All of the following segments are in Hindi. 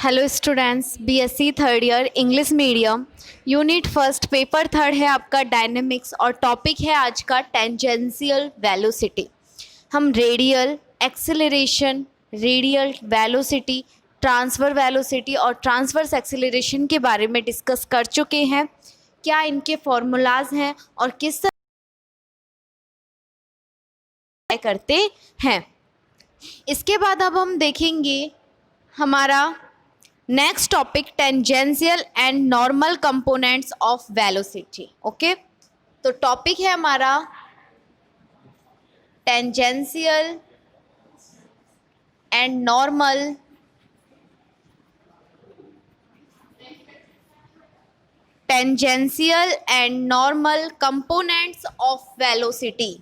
Hello students, BSc third year English medium unit first paper third है आपका डायनेमिक्स और टॉपिक है आज का टेंजेंशियल वेलोसिटी। हम radial acceleration, radial velocity, transfer velocity और ट्रांसवर्स एक्सेलरेशन के बारे में डिस्कस कर चुके हैं। क्या इनके फॉर्मूलाज हैं और किस तरह करते हैं। इसके बाद अब हम देखेंगे हमारा next topic tangential and normal components of velocity. Okay, तो टॉपिक है हमारा tangential and normal components of velocity.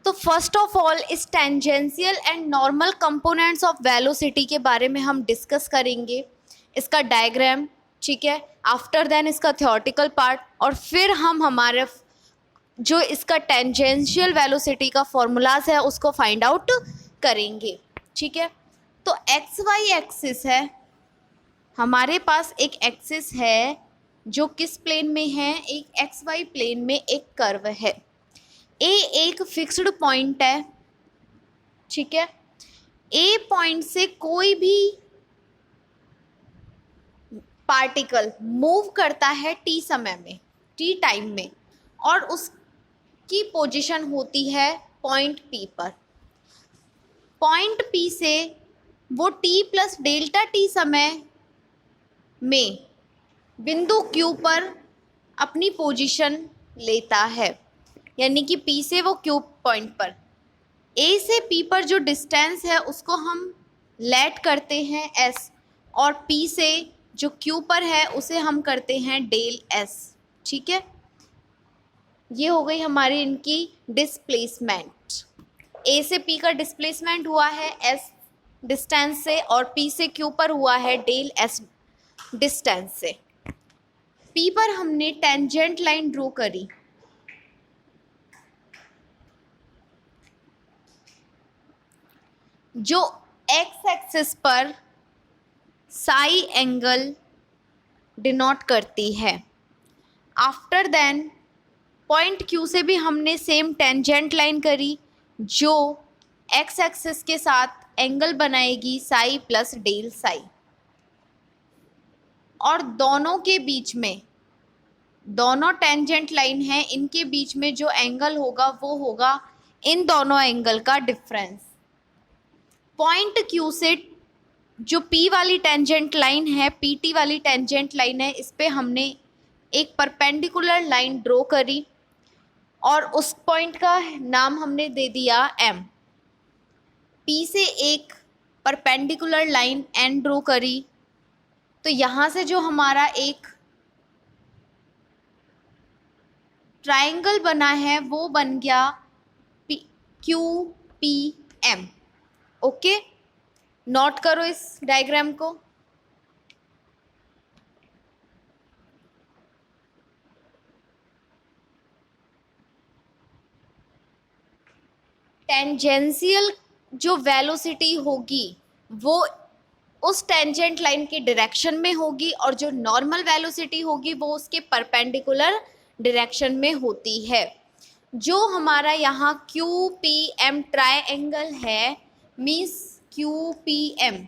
तो फर्स्ट ऑफ ऑल इस tangential and normal components of velocity के बारे में हम डिस्कस करेंगे, इसका डायग्राम, ठीक है। आफ्टर देन इसका थ्योरेटिकल पार्ट और फिर हम हमारे जो इसका टेंजेंशियल वेलोसिटी का फॉर्मूलाज है उसको फाइंड आउट करेंगे, ठीक है। तो एक्स वाई एक्सिस है, हमारे पास एक एक्सिस है जो किस प्लेन में है, एक एक्स वाई प्लेन में एक कर्व है। ए एक फिक्स्ड पॉइंट है, ठीक है। ए पॉइंट से कोई भी पार्टिकल मूव करता है टी समय में, टी टाइम में, और उसकी पोजीशन होती है पॉइंट पी पर। पॉइंट पी से वो टी प्लस डेल्टा टी समय में बिंदु क्यू पर अपनी पोजीशन लेता है, यानी कि P से वो Q पॉइंट पर, A से P पर जो डिस्टेंस है उसको हम लेट करते हैं S, और P से जो Q पर है उसे हम करते हैं डेल S, ठीक है। ये हो गई हमारी इनकी डिस्प्लेसमेंट। A से P का डिस्प्लेसमेंट हुआ है S डिस्टेंस से, और P से Q पर हुआ है डेल S डिस्टेंस से। P पर हमने टेंजेंट लाइन ड्रॉ करी, जो एक्स एक्सिस पर साई एंगल डिनोट करती है। आफ्टर देन पॉइंट क्यू से भी हमने सेम टेंजेंट लाइन करी जो एक्स एक्सिस के साथ एंगल बनाएगी साई प्लस डेल साई, और दोनों के बीच में, दोनों टेंजेंट लाइन है, इनके बीच में जो एंगल होगा वो होगा इन दोनों एंगल का डिफरेंस। पॉइंट क्यू से जो P वाली टेंजेंट लाइन है, PT वाली टेंजेंट लाइन है, इस पे हमने एक परपेंडिकुलर लाइन ड्रॉ करी और उस पॉइंट का नाम हमने दे दिया M। P से एक परपेंडिकुलर लाइन N ड्रॉ करी, तो यहाँ से जो हमारा एक ट्रायंगल बना है वो बन गया QPM। ओके, नोट करो इस डायग्राम को। टेंजेंशियल जो वेलोसिटी होगी वो उस टेंजेंट लाइन के डायरेक्शन में होगी, और जो नॉर्मल वेलोसिटी होगी वो उसके परपेंडिकुलर डायरेक्शन में होती है। जो हमारा यहाँ QPM ट्रायंगल है, मीन्स QPM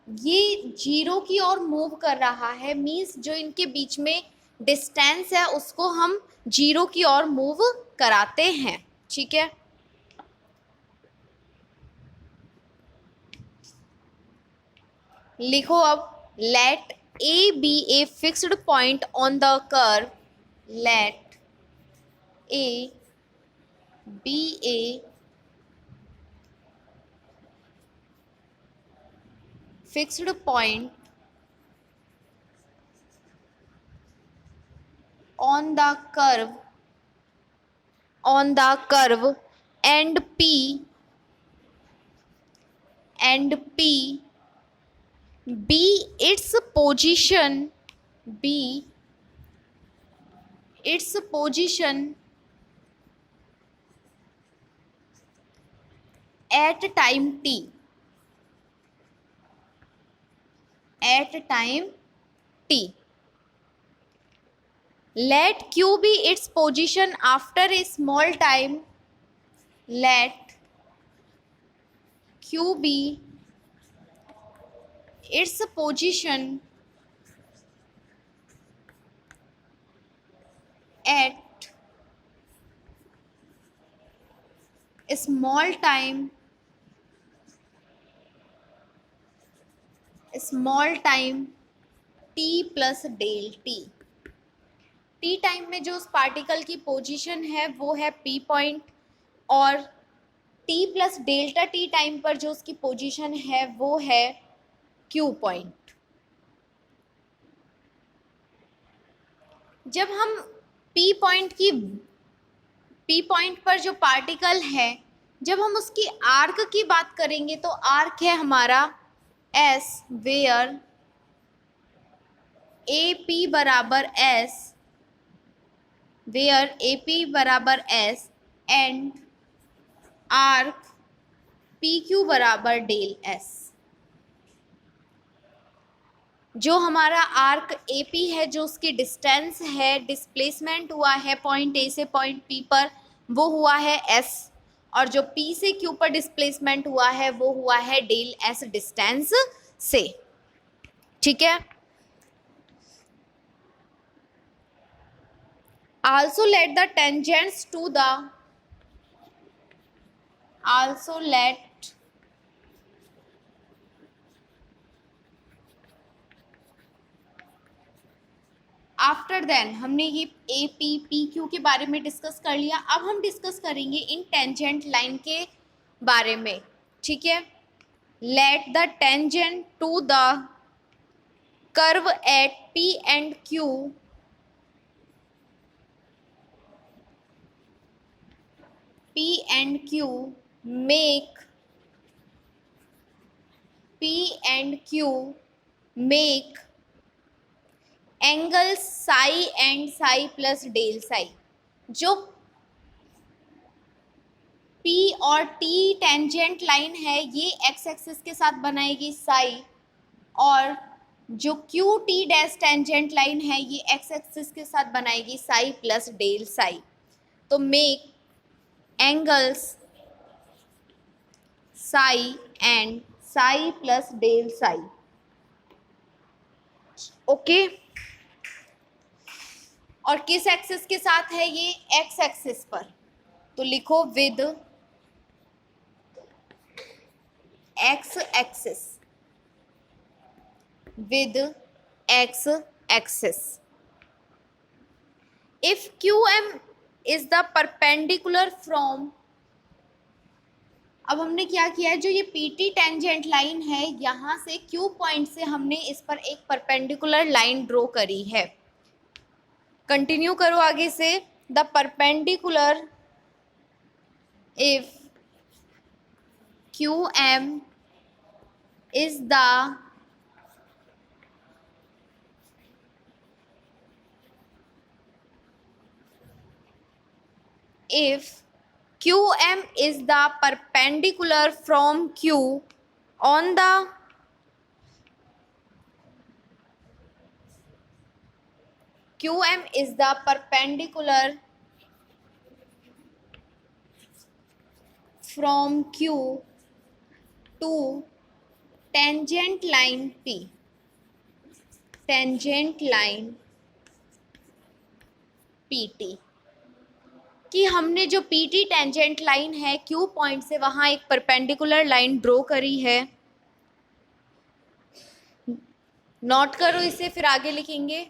ये जीरो की ओर मूव कर रहा है, मीन्स जो इनके बीच में डिस्टेंस है उसको हम जीरो की ओर मूव कराते हैं, ठीक है। लिखो अब, let A be a fixed point on the curve, let A be a fixed point on the curve and P B its position, B its position at time t, at time t. Let q be its position after a small time, let q be its position at a small time t plus del T. T time में जो उस पार्टिकल की पोजीशन है वो है पी पॉइंट, और T plus delta T time पर जो उसकी पोजीशन है वो है क्यू पॉइंट. जब हम पी पॉइंट पर जो पार्टिकल है, जब हम उसकी आर्क की बात करेंगे तो आर्क है हमारा एस, वेयर ए पी बराबर एस, वेयर ए पी बराबर S and arc P Q बराबर डेल एस. जो हमारा आर्क ए पी है, जो उसकी डिस्टेंस है, डिस्प्लेसमेंट हुआ है पॉइंट ए से पॉइंट पी पर, वो हुआ है एस, और जो पी से क्यू पर डिस्प्लेसमेंट हुआ है वो हुआ है डेल एस डिस्टेंस से. ठीक है. Also let the tangents to the also let after then हमने ये ए पी पी क्यू के बारे में डिस्कस कर लिया. अब हम डिस्कस करेंगे इन टेंजेंट लाइन के बारे में. ठीक है. Let the tangent to the curve at P and Q P and Q make angle psi and psi plus del psi. जो P और T टेंजेंट लाइन है ये एक्स एक्सिस के साथ बनाएगी साई, और जो Q T dash tangent line है ये एक्स एक्सिस के साथ बनाएगी साई प्लस डेल साई. तो make angles psi and psi plus del psi. Okay. और किस एक्सिस के साथ है ये? एक्स एक्सिस पर. तो लिखो with X axis, with X axis. If Q M is the perpendicular from, अब हमने क्या किया है, जो ये पी टी टेंजेंट लाइन है यहाँ से क्यू पॉइंट से हमने इस पर एक परपेंडिकुलर लाइन ड्रॉ करी है. कंटिन्यू करो आगे से. The perpendicular, if Q M is the if QM is the perpendicular from Q on the QM is the perpendicular from Q to tangent line P, tangent line PT. कि हमने जो PT टेंजेंट लाइन है Q पॉइंट से वहाँ एक परपेंडिकुलर लाइन ड्रॉ करी है. नोट करो इसे, फिर आगे लिखेंगे.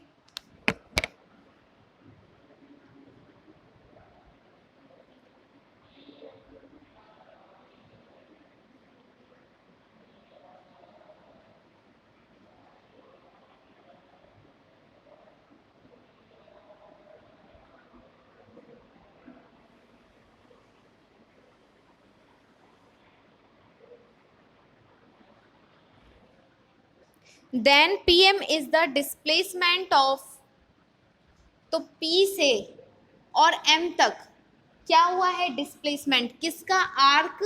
Then P M is the displacement of, तो पी से और एम तक क्या हुआ है डिस्प्लेसमेंट, किसका, आर्क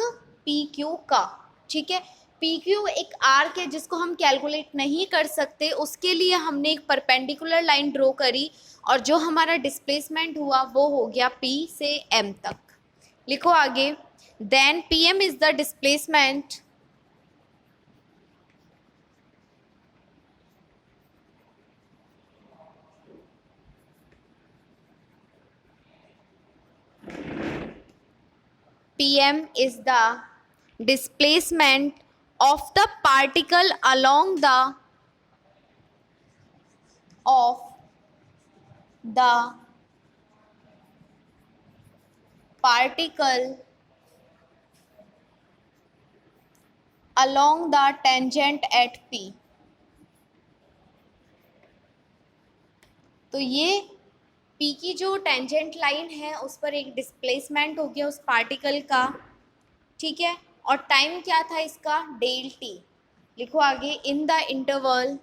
पी क्यू का। ठीक है, पी क्यू एक आर्क है जिसको हम कैलकुलेट नहीं कर सकते, उसके लिए हमने एक परपेंडिकुलर लाइन ड्रॉ करी और जो हमारा डिस्प्लेसमेंट हुआ वो हो गया पी से एम तक। लिखो आगे, then P M is the displacement pm is the displacement of the particle along the particle along the tangent at p। तो ये p की जो टेंजेंट लाइन है उस पर एक डिस्प्लेसमेंट हो गया उस पार्टिकल का। ठीक है, और टाइम क्या था इसका, डेल टी। लिखो आगे, in the interval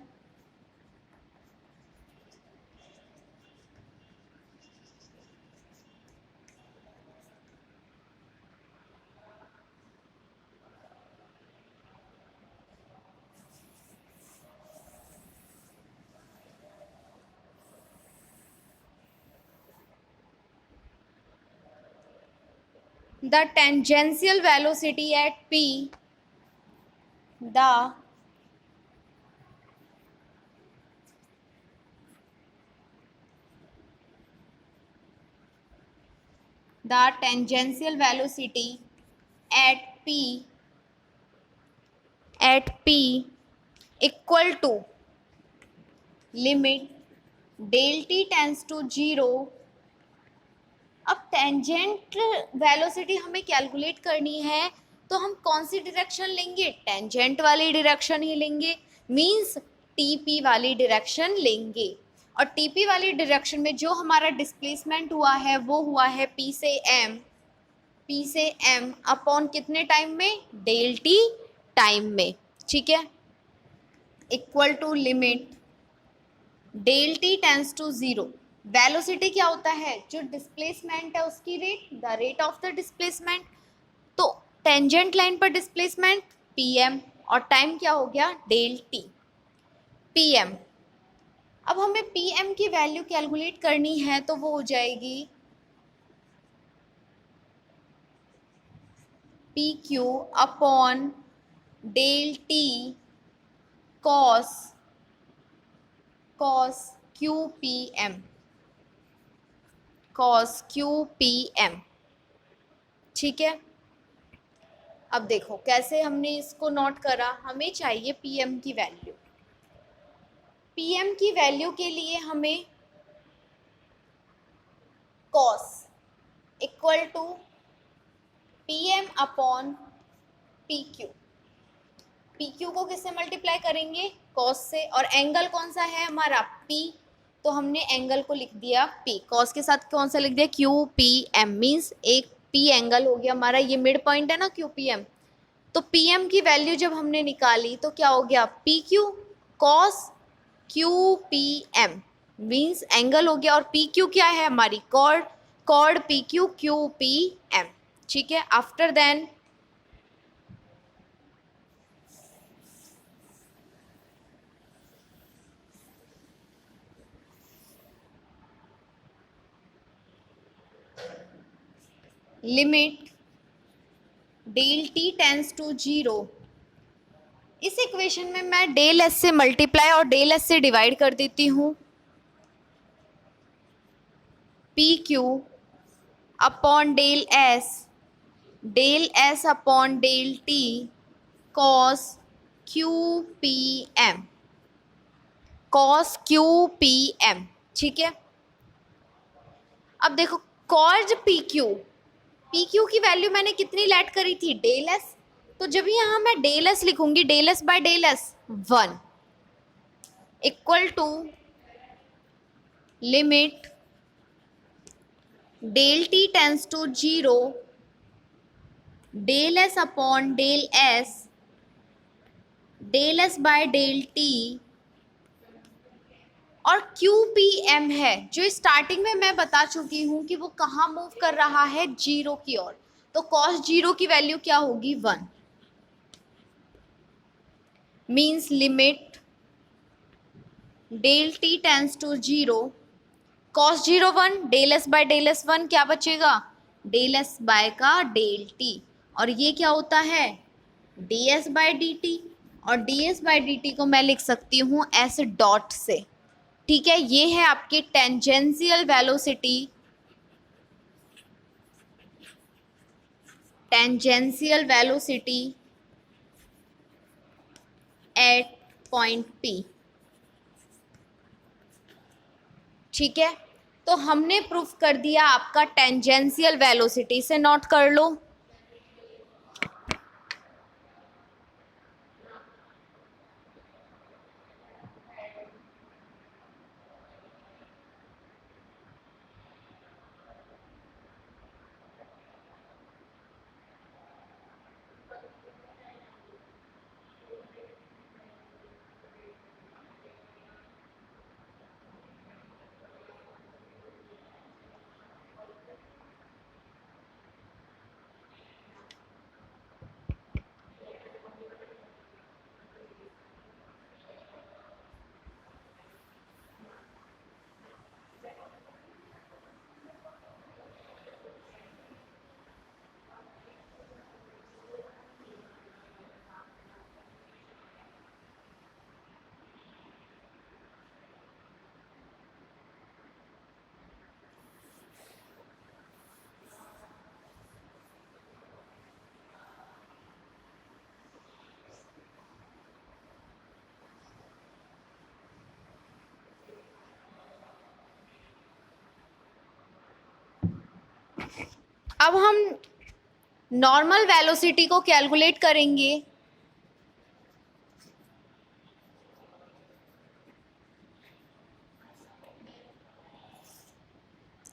the tangential velocity at p, the tangential velocity at p equal to limit del t tends to 0। अब टेंजेंट वेलोसिटी हमें कैलकुलेट करनी है तो हम कौन सी डायरेक्शन लेंगे, टेंजेंट वाली डायरेक्शन ही लेंगे, मींस टीपी वाली डायरेक्शन लेंगे। और टीपी वाली डायरेक्शन में जो हमारा डिस्प्लेसमेंट हुआ है वो हुआ है पी से एम अपॉन कितने टाइम में, डेल टी टाइम में। ठीक है, equal to limit del T tends to 0। Velocity क्या होता है, जो डिस्प्लेसमेंट है उसकी rate, the rate of the displacement. तो टेंजेंट लाइन पर डिस्प्लेसमेंट pm और टाइम क्या हो गया, डेल टी pm। अब हमें pm की वैल्यू कैलकुलेट करनी है तो वो हो जाएगी pq upon del T cos qpm, cos qpm। ठीक है, अब देखो कैसे हमने इसको नोट करा, हमें चाहिए pm की वैल्यू। pm की वैल्यू के लिए हमें cos equal to pm upon pq। pq को किससे मल्टीप्लाई करेंगे, cos से, और एंगल कौन सा है हमारा p, तो हमने एंगल को लिख दिया p, cos के साथ कौन सा लिख दिया, qpm, मीन्स एक p एंगल हो गया हमारा, ये मिड पॉइंट है ना qpm। तो pm की वैल्यू जब हमने निकाली तो क्या हो गया, pq cos qpm, means angle हो गया, और pq क्या है हमारी, कॉर्ड pq qpm। ठीक है, after then limit del T tends to 0। इस इक्वेशन में मैं डेल एस से मल्टीप्लाई और डेल एस से डिवाइड कर देती हूँ, P Q upon del S upon del T cos Q P M. ठीक है, अब देखो कॉर्ज पी क्यू की वैल्यू मैंने कितनी लेट करी थी, डेल एस, तो जब यहाँ मैं डेल एस लिखूंगी, del S by del S 1 equal to limit del T tends to 0 del S upon del S by del T और QPM है जो स्टार्टिंग में मैं बता चुकी हूँ कि वो कहाँ मूव कर रहा है, जीरो की ओर। तो कॉस जीरो की वैल्यू क्या होगी, 1। Means limit del T tends to zero, cos zero 1, del S by del S 1 क्या बचेगा, डेल एस बाय का डेल टी, और ये क्या होता है, D S by D T, और D S by D T को मैं लिख सकती हूँ एस डॉट से। ठीक है, ये है आपकी tangential velocity, tangential velocity at point P। ठीक है, तो हमने प्रूफ कर दिया आपका टेंजेंशियल वेलोसिटी, से नोट कर लो। अब हम नॉर्मल वेलोसिटी को कैलकुलेट करेंगे।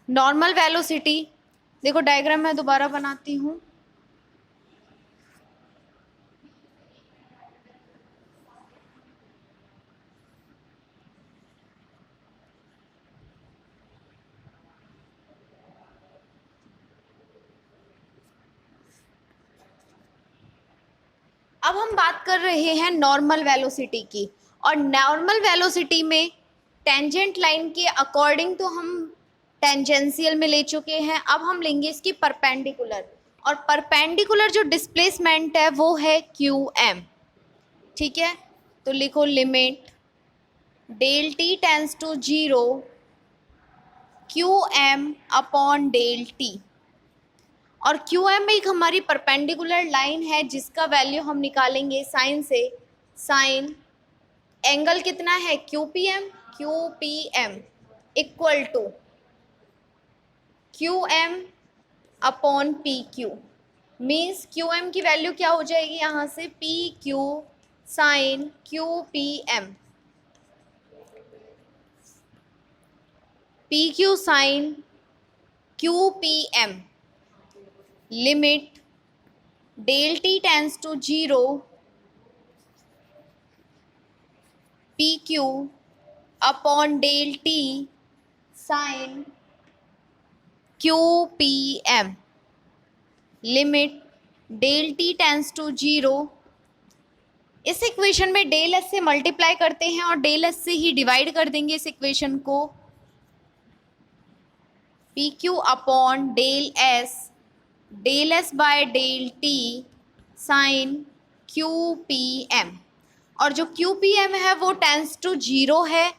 नॉर्मल वेलोसिटी, देखो डायग्राम मैं दोबारा बनाती हूँ। अब हम बात कर रहे हैं नॉर्मल वेलोसिटी की, और नॉर्मल वेलोसिटी में टेंजेंट लाइन के अकॉर्डिंग तो हम टेंजेंशियल में ले चुके हैं, अब हम लेंगे इसकी परपेंडिकुलर, और परपेंडिकुलर जो डिस्प्लेसमेंट है वो है QM। ठीक है, तो लिखो limit del T tends to zero QM upon del T, और QM एक हमारी परपेंडिकुलर लाइन है जिसका वैल्यू हम निकालेंगे साइन से। साइन एंगल कितना है, QPM equal to QM upon PQ। Means QM की वैल्यू क्या हो जाएगी यहाँ से, PQ sine QPM, PQ sine QPM, limit del T tends to zero PQ upon del T sine QPM, limit del T tends to zero. इस इक्वेशन में डेल एस से मल्टीप्लाई करते हैं और डेल एस से ही डिवाइड कर देंगे इस इक्वेशन को। PQ upon del S by del T sine QPM, और जो QPM है वो टेंस टू जीरो है,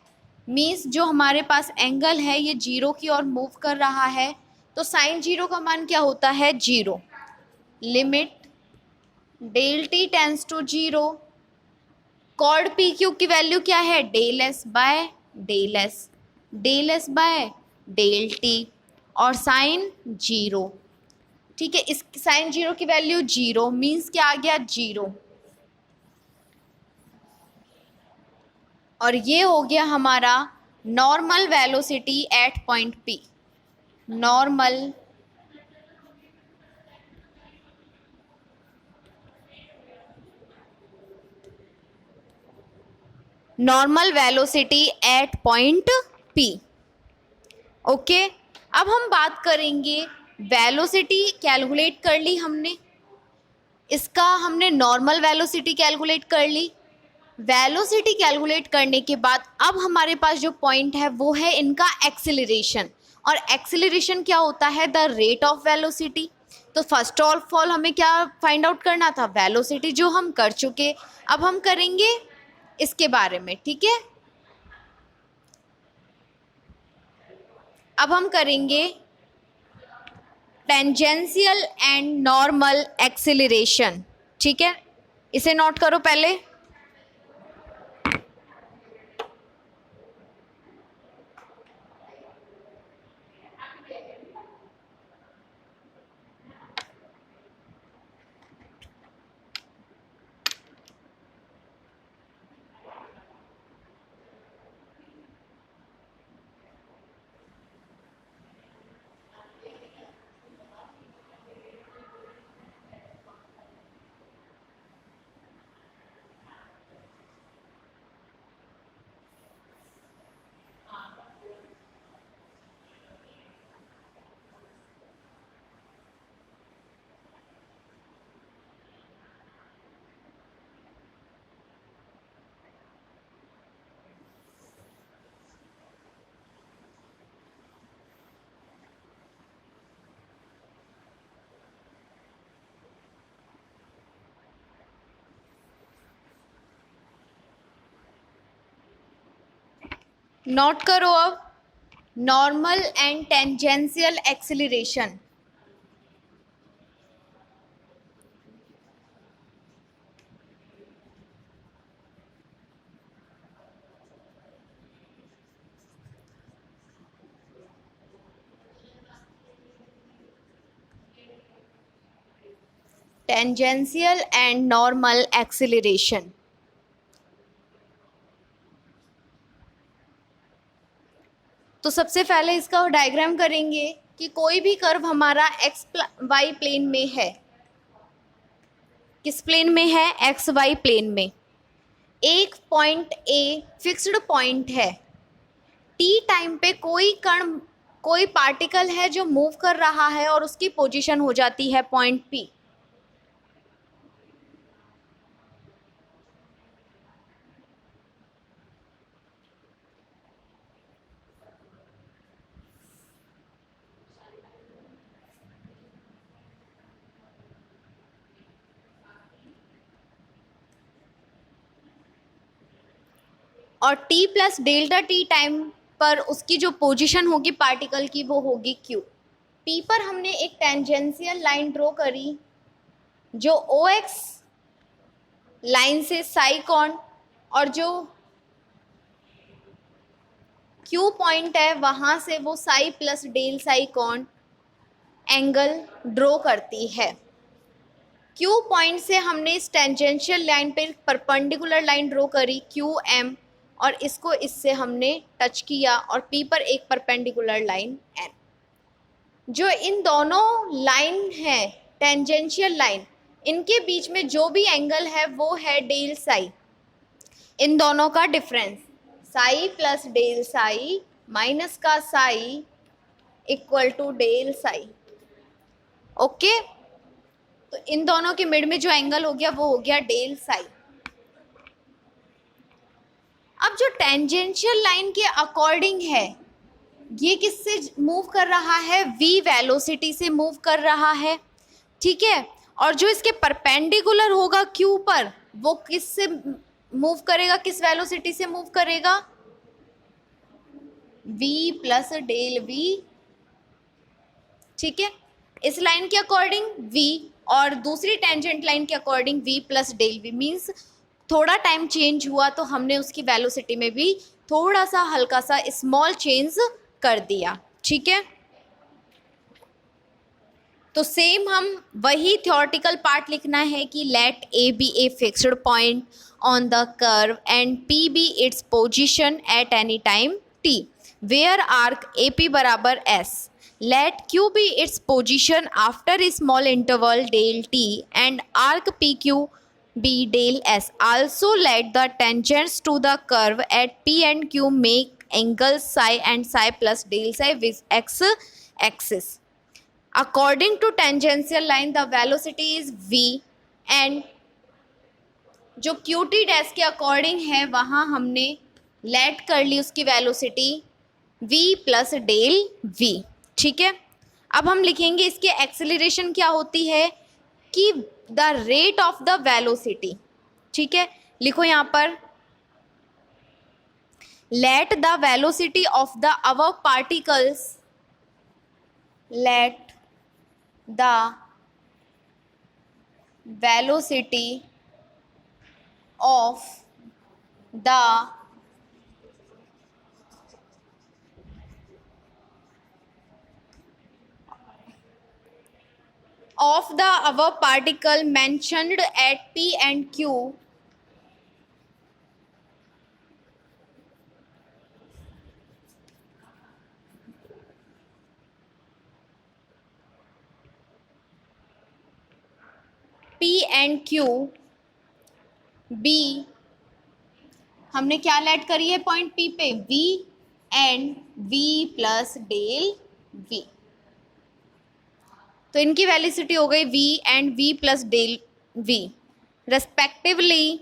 मीन्स जो हमारे पास एंगल है ये जीरो की ओर मूव कर रहा है, तो साइन जीरो का मान क्या होता है, zero. Limit del T tends to zero, chord PQ की वैल्यू क्या है, del S by del S, del S by del T, और साइन जीरो। ठीक है, इस साइन जीरो की वैल्यू जीरो, मीन्स क्या आ गया, जीरो। और ये हो गया हमारा normal velocity at point P। Normal normal velocity at point P। Okay, अब हम बात करेंगे, वेलोसिटी कैलकुलेट कर ली हमने, इसका हमने नॉर्मल वेलोसिटी कैलकुलेट कर ली। वेलोसिटी कैलकुलेट करने के बाद अब हमारे पास जो पॉइंट है वो है इनका एक्सेलरेशन, और एक्सेलरेशन क्या होता है, द रेट ऑफ वेलोसिटी। तो फर्स्ट ऑफ ऑल हमें क्या फाइंड आउट करना था, वेलोसिटी, जो हम कर चुके। अब हम करेंगे इसके बारे में, ठीक है। अब हम करेंगे टेंजेंशियल एंड नॉर्मल एक्सेलरेशन, ठीक है। इसे नोट करो पहले। नोट करो अब, normal and tangential acceleration. Tangential and normal acceleration. तो सबसे पहले इसका डायग्राम करेंगे कि कोई भी कर्व हमारा एक्स वाई प्लेन में है। किस प्लेन में है, एक्स वाई प्लेन में। एक पॉइंट ए फिक्स्ड पॉइंट है, टी टाइम पे कोई कण, कोई पार्टिकल है जो मूव कर रहा है और उसकी पोजीशन हो जाती है पॉइंट पी। और t plus delta T time पर उसकी जो पोजीशन होगी पार्टिकल की वो होगी q। p पर हमने एक टेंजेंशियल लाइन ड्रॉ करी जो OX लाइन से साई कोण, और जो q पॉइंट है वहाँ से वो साई प्लस डेल साई कोण एंगल ड्रॉ करती है। q पॉइंट से हमने इस टेंजेंशियल लाइन पे परपेंडिकुलर लाइन ड्रॉ करी QM, और इसको इससे हमने टच किया, और P पर एक परपेंडिकुलर लाइन N। जो इन दोनों लाइन है टेंजेंशियल लाइन, इनके बीच में जो भी एंगल है वो है डेल साई। इन दोनों का difference psi plus del psi minus का psi equal to del psi. Okay, तो इन दोनों के मिड में जो एंगल हो गया वो हो गया डेल साई। अब जो टेंजेंशियल लाइन के अकॉर्डिंग है, ये किससे मूव कर रहा है, v वेलोसिटी से मूव कर रहा है, ठीक है। और जो इसके परपेंडिकुलर होगा q पर, वो किससे मूव करेगा, किस वेलोसिटी से मूव करेगा, v प्लस डेल v, ठीक है। इस लाइन के अकॉर्डिंग v, और दूसरी टेंजेंट लाइन के according v plus del v। Means थोड़ा टाइम चेंज हुआ तो हमने उसकी वेलोसिटी में भी थोड़ा सा हल्का सा स्मॉल चेंज कर दिया, ठीक है। तो सेम हम वही थ्योरेटिकल पार्ट लिखना है कि let A be a fixed point on the curve and P be its position at any time T, where arc A P बराबर S. Let Q be its position after a small interval del T and arc P Q b del s. Also let the tangents to the curve at p and q make angles psi and psi plus del psi with x axis. According to tangential line the velocity is v and जो क्यू टी डैश के अकॉर्डिंग है वहाँ हमने लेट कर ली उसकी velocity v plus del v. ठीक है, अब हम लिखेंगे इसके एक्सेलरेशन क्या होती है कि the rate of the velocity. ठीक है, लिखो यहाँ पर let the velocity of the above particles, let the velocity of the above particle mentioned at p and q b. हमने क्या लेट करी है पॉइंट p पे v and v plus del v. तो इनकी वेलोसिटी हो गई v and v plus del v respectively.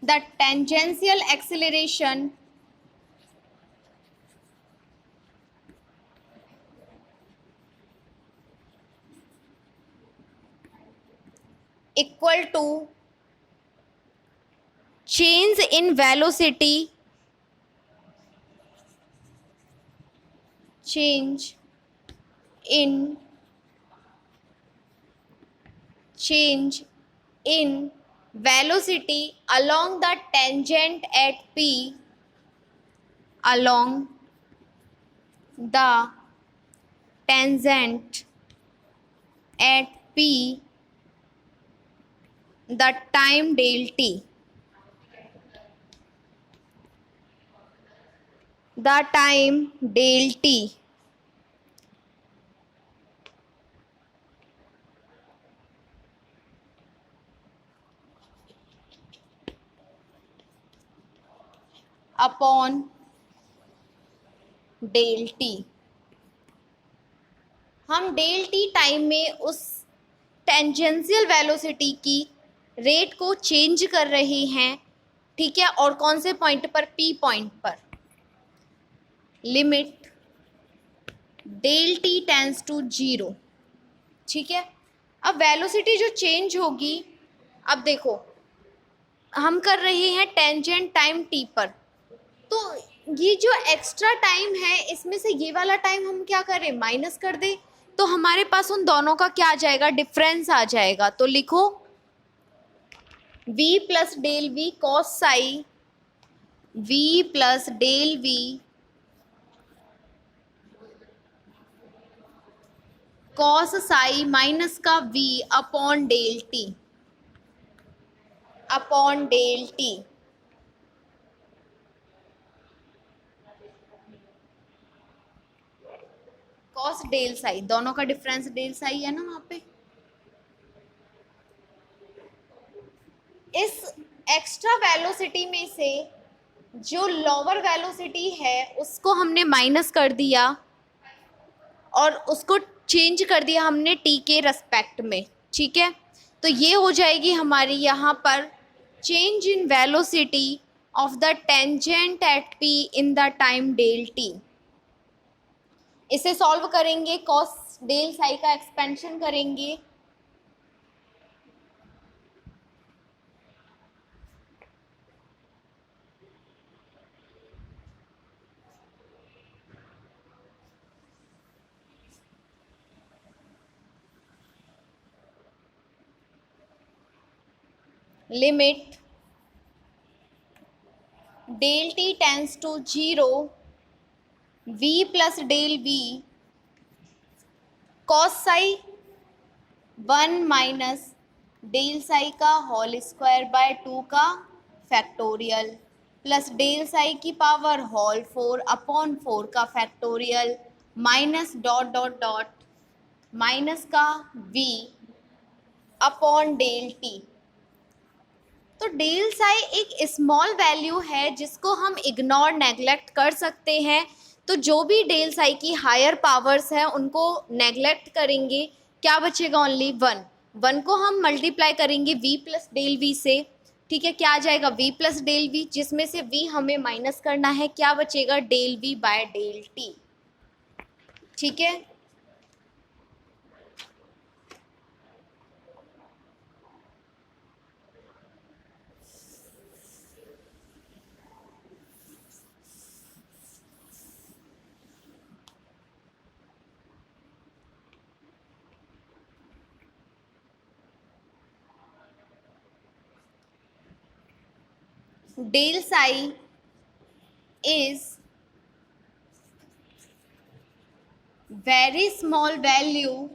The tangential acceleration equal to change in velocity, change in velocity along the tangent at p, along the tangent at p, the time del t, the time del t upon del t. हम डेल टी टाइम में उस टेंजेंशियल वेलोसिटी की रेट को चेंज कर रहे हैं. ठीक है, और कौन से पॉइंट पर, पी पॉइंट पर. Limit del T tends to 0. ठीक है, अब वेलोसिटी जो चेंज होगी, अब देखो हम कर रहे हैं टेंजेंट टाइम टी पर, तो ये जो एक्स्ट्रा टाइम है इसमें से ये वाला टाइम हम क्या करें, माइनस कर दें, तो हमारे पास उन दोनों का क्या आ जाएगा, डिफरेंस आ जाएगा. तो लिखो v plus del v cos psi, v plus del v cos psi minus का v upon del T, upon del T. Cos del psi, दोनों का डिफरेंस डेल साई है ना वहां पे. इस एक्स्ट्रा वेलोसिटी में से जो लोअर वेलोसिटी है उसको हमने माइनस कर दिया और उसको चेंज कर दिया हमने टी के रेस्पेक्ट में. ठीक है, तो ये हो जाएगी हमारी यहाँ पर change in velocity of the tangent at P in the time del T. इसे सॉल्व करेंगे, कॉस डेल साई का एक्सपेंशन करेंगे. Limit del T tends to 0, v plus del v cos psi 1 minus del psi का होल स्क्वायर बाय 2 का फैक्टोरियल. प्लस डेल साई की पावर होल 4 अपॉन 4 का factorial minus dot dot dot minus का v अपॉन डेल टी। तो डेल साई एक स्मॉल वैल्यू है जिसको हम इग्नोर नेगलेक्ट कर सकते हैं। तो जो भी डेल साई की हायर पावर्स हैं उनको नेगलेक्ट करेंगे, क्या बचेगा? Only one. वन को हम मल्टीप्लाई करेंगे v प्लस डेल वी से, ठीक है। क्या आ जाएगा? v प्लस डेल वी, जिसमें से v हमें माइनस करना है, क्या बचेगा? Del v by del T, ठीक है। Del psi is very small value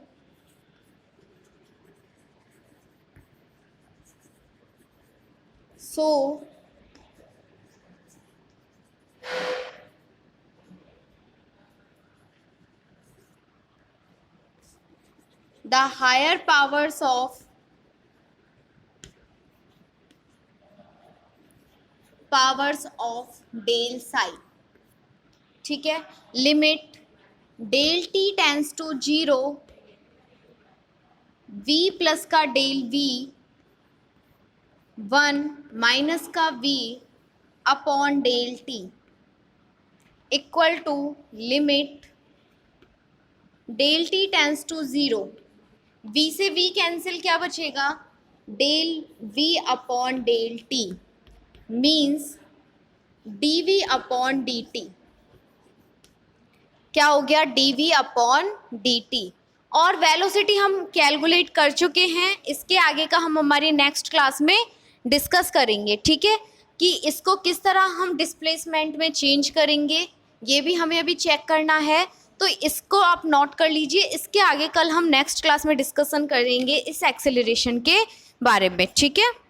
so the higher powers of del psi, ठीक है। Limit del T tends to 0 v plus का डेल v 1 माइनस का v upon del T equal to limit del T tends to 0, v से v कैंसिल, क्या बचेगा? Del v upon del T means dv upon dt। क्या हो गया? dv upon dt। और वेलोसिटी हम कैलकुलेट कर चुके हैं, इसके आगे का हम हमारी नेक्स्ट क्लास में डिस्कस करेंगे, ठीक है। कि इसको किस तरह हम डिस्प्लेसमेंट में चेंज करेंगे ये भी हमें अभी चेक करना है। तो इसको आप नोट कर लीजिए, इसके आगे कल हम नेक्स्ट क्लास में डिस्कशन करेंगे इस एक्सेलरेशन के बारे में, ठीक है।